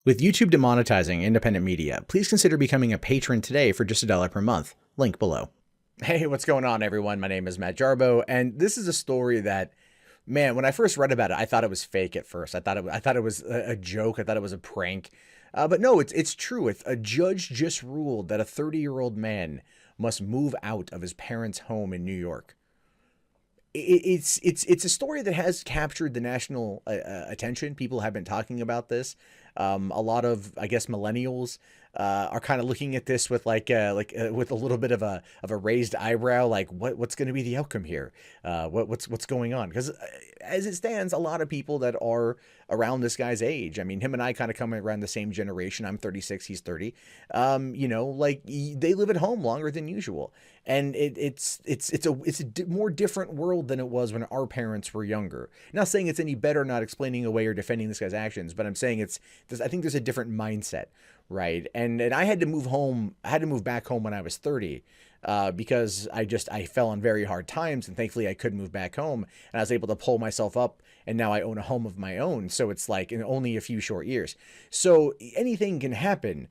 With YouTube demonetizing independent media, please consider becoming a patron today for just $1 per month. Link below. Hey, what's going on, everyone? My name is Matt Jarbo, and this is a story that, man, when I first read about it, I thought it was fake at first. I thought it was a joke. I thought it was a prank. But no, it's true. A judge just ruled that a 30-year-old man must move out of his parents' home in New York. It's a story that has captured the national attention. People have been talking about this. A lot of, I guess, millennials are kind of looking at this with with a little bit of a raised eyebrow, like what's going to be the outcome here? What's going on? Because as it stands, a lot of people that are around this guy's age. I mean, him and I kind of come around the same generation. I'm 36, he's 30. They live at home longer than usual, and it's a more different world than it was when our parents were younger. Not saying it's any better, not explaining away or defending this guy's actions, but I'm saying I think there's a different mindset, right? And I had to move home. I had to move back home when I was 30. Because I fell on very hard times, and thankfully I could move back home, and I was able to pull myself up, and now I own a home of my own. So it's like in only a few short years. So anything can happen.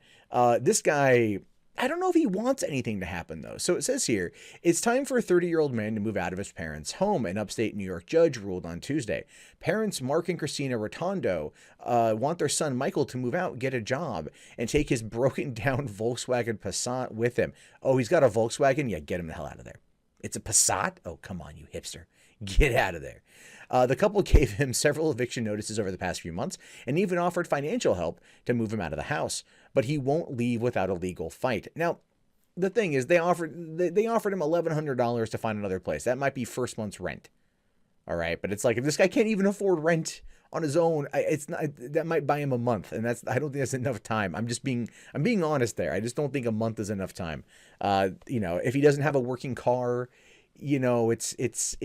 This guy, I don't know if he wants anything to happen, though. So it says here, it's time for a 30-year-old man to move out of his parents' home. An upstate New York judge ruled on Tuesday. Parents Mark and Christina Rotando want their son Michael to move out, get a job, and take his broken-down Volkswagen Passat with him. Oh, he's got a Volkswagen? Yeah, get him the hell out of there. It's a Passat? Oh, come on, you hipster. Get out of there. The couple gave him several eviction notices over the past few months and even offered financial help to move him out of the house, but he won't leave without a legal fight. Now, the thing is, they offered him $1,100 to find another place. That might be first month's rent. All right, but it's like if this guy can't even afford rent on his own, that might buy him a month, and I don't think that's enough time. I'm being honest there. I just don't think a month is enough time. If he doesn't have a working car, it's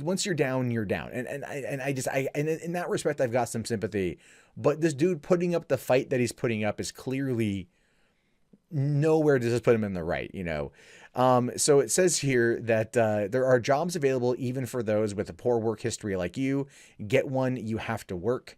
once you're down, you're down. And in that respect, I've got some sympathy, but this dude putting up the fight that he's putting up is clearly nowhere does this put him in the right, So it says here that there are jobs available even for those with a poor work history like you. Get one, you have to work.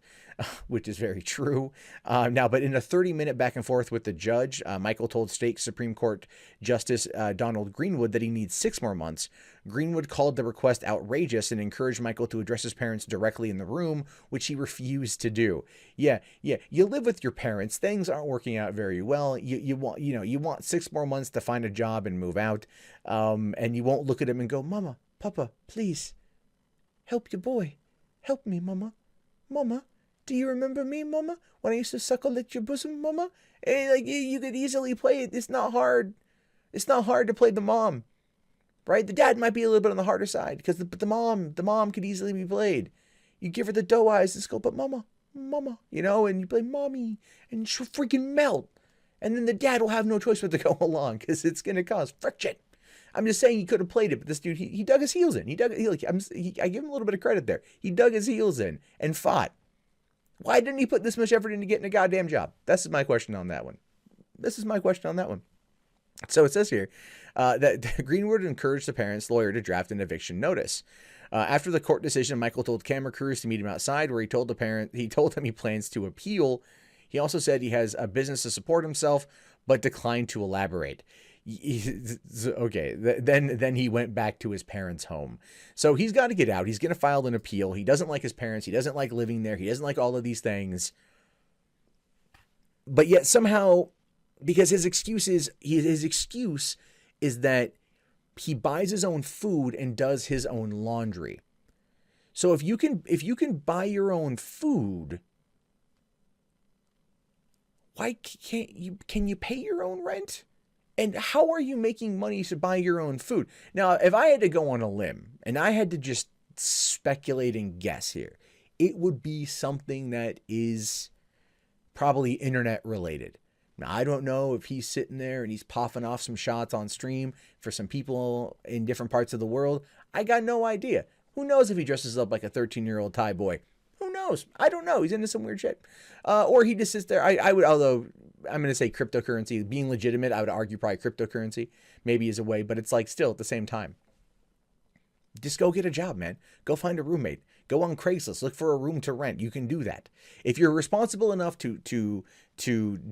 Which is very true. But in a 30-minute back and forth with the judge, Michael told State Supreme Court Justice Donald Greenwood that he needs 6 more months. Greenwood called the request outrageous and encouraged Michael to address his parents directly in the room, which he refused to do. Yeah, you live with your parents. Things aren't working out very well. You want 6 more months to find a job and move out, and you won't look at him and go, "Mama, Papa, please, help your boy. Help me, Mama. Mama. Do you remember me, Mama? When I used to suckle at your bosom, Mama? Hey, you could easily play it. It's not hard. It's not hard to play the mom, right? The dad might be a little bit on the harder side because the mom could easily be played. You give her the doe eyes and go, but Mama, and you play Mommy, and she'll freaking melt. And then the dad will have no choice but to go along because it's going to cause friction. I'm just saying he could have played it, but this dude, he dug his heels in. I give him a little bit of credit there. He dug his heels in and fought. Why didn't he put this much effort into getting a goddamn job? This is my question on that one. So it says here that Greenwood encouraged the parents' lawyer to draft an eviction notice. After the court decision, Michael told camera crews to meet him outside, where he told them he plans to appeal. He also said he has a business to support himself, but declined to elaborate. Okay, then he went back to his parents' home. So he's got to get out. He's going to file an appeal. He doesn't like his parents. He doesn't like living there. He doesn't like all of these things. But yet somehow, because his excuse is that he buys his own food and does his own laundry. So if you can buy your own food, why can you pay your own rent? And how are you making money to buy your own food? Now, if I had to go on a limb and I had to just speculate and guess here, it would be something that is probably internet related. Now, I don't know if he's sitting there and he's puffing off some shots on stream for some people in different parts of the world. I got no idea. Who knows if he dresses up like a 13-year-old Thai boy? Who knows? I don't know. He's into some weird shit. Or he just sits there. Although I'm going to say cryptocurrency, being legitimate, I would argue probably cryptocurrency maybe is a way, but it's like still at the same time. Just go get a job, man. Go find a roommate. Go on Craigslist, look for a room to rent. You can do that. If you're responsible enough to do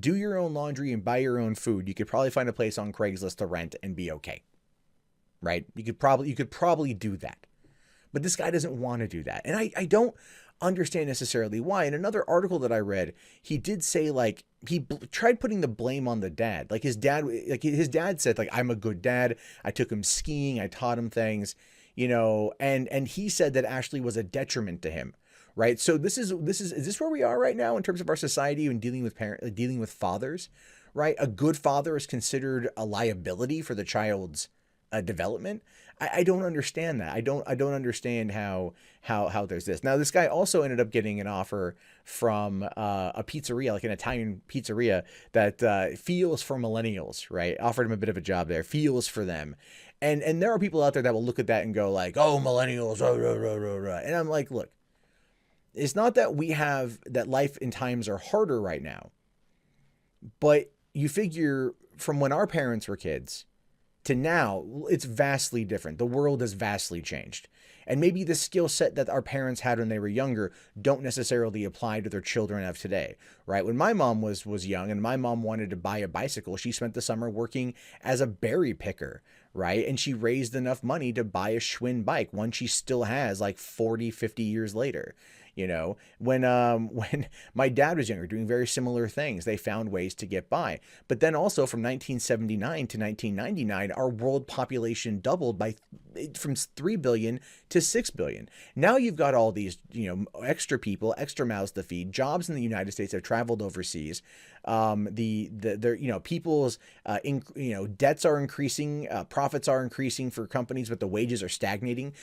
your own laundry and buy your own food, you could probably find a place on Craigslist to rent and be okay. Right? You could probably do that. But this guy doesn't want to do that. And I don't understand necessarily why. In another article that I read, he did say, like, tried putting the blame on the dad. Like his dad said, like, I'm a good dad. I took him skiing. I taught him things, and he said that Ashley was a detriment to him. Right. So is this where we are right now in terms of our society and dealing with fathers? Right. A good father is considered a liability for the child's development. I don't understand that. I don't understand how there's this. Now, this guy also ended up getting an offer from a pizzeria, like an Italian pizzeria that feels for millennials, right? Offered him a bit of a job there, feels for them. And there are people out there that will look at that and go like, oh, millennials, rah, rah, rah, rah, rah. And I'm like, look, it's not that that life and times are harder right now, but you figure from when our parents were kids to now, it's vastly different. The world has vastly changed. And maybe the skill set that our parents had when they were younger don't necessarily apply to their children of today, right? When my mom was young and my mom wanted to buy a bicycle, she spent the summer working as a berry picker, right? And she raised enough money to buy a Schwinn bike, one she still has like 40, 50 years later. When my dad was younger, doing very similar things, they found ways to get by. But then also from 1979 to 1999, our world population doubled from 3 billion to 6 billion. Now you've got all these, extra people, extra mouths to feed. Jobs in the United States have traveled overseas. People's debts are increasing, profits are increasing for companies, but the wages are stagnating.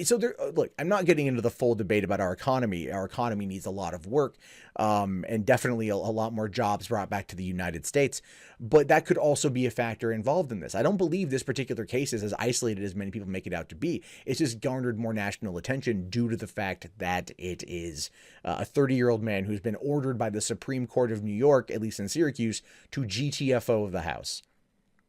So look, I'm not getting into the full debate about our economy. Our economy needs a lot of work, and definitely a lot more jobs brought back to the United States. But that could also be a factor involved in this. I don't believe this particular case is as isolated as many people make it out to be. It's just garnered more national attention due to the fact that it is a 30-year-old man who's been ordered by the Supreme Court of New York, at least in Syracuse, to GTFO of the House.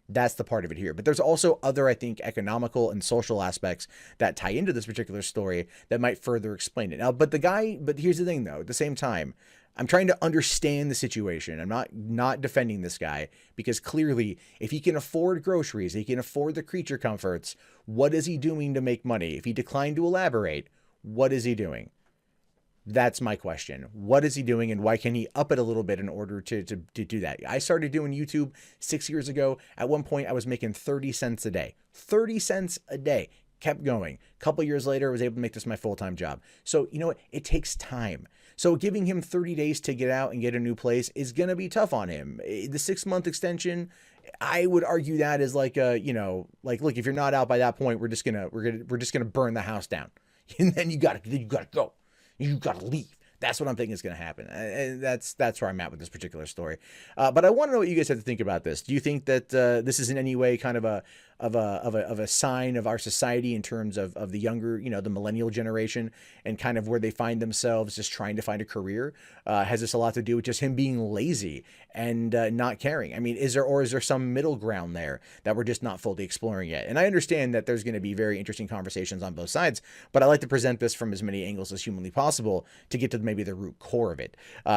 That's the part of it here. But there's also other, I think, economical and social aspects that tie into this particular story that might further explain it. Now, but here's the thing, though. At the same time, I'm trying to understand the situation. I'm not defending this guy, because clearly, if he can afford groceries, he can afford the creature comforts, what is he doing to make money? If he declined to elaborate, what is he doing? That's my question. What is he doing, and why can he up it a little bit in order to do that? I started doing YouTube 6 years ago. At one point, I was making 30 cents a day. 30 cents a day. Kept going. A couple years later, I was able to make this my full-time job. So, you know what? It takes time. So giving him 30 days to get out and get a new place is going to be tough on him. The 6-month extension, I would argue that is like look, if you're not out by that point, we're just going to burn the house down. And then you got to go. You got to leave. That's what I'm thinking is going to happen. And that's where I'm at with this particular story. But I want to know what you guys have to think about this. Do you think that this is in any way kind of a sign of our society in terms of the younger, the millennial generation, and kind of where they find themselves just trying to find a career? Has this a lot to do with just him being lazy and not caring? I mean, is there some middle ground there that we're just not fully exploring yet? And I understand that there's going to be very interesting conversations on both sides, but I like to present this from as many angles as humanly possible to get to maybe the root core of it.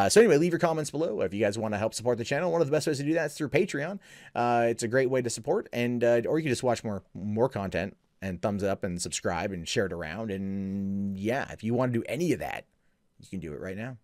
So anyway, leave your comments below if you guys want to help support the channel. One of the best ways to do that is through Patreon. It's a great way to support, and or you can just watch more content and thumbs up and subscribe and share it around. And yeah, if you want to do any of that, you can do it right now.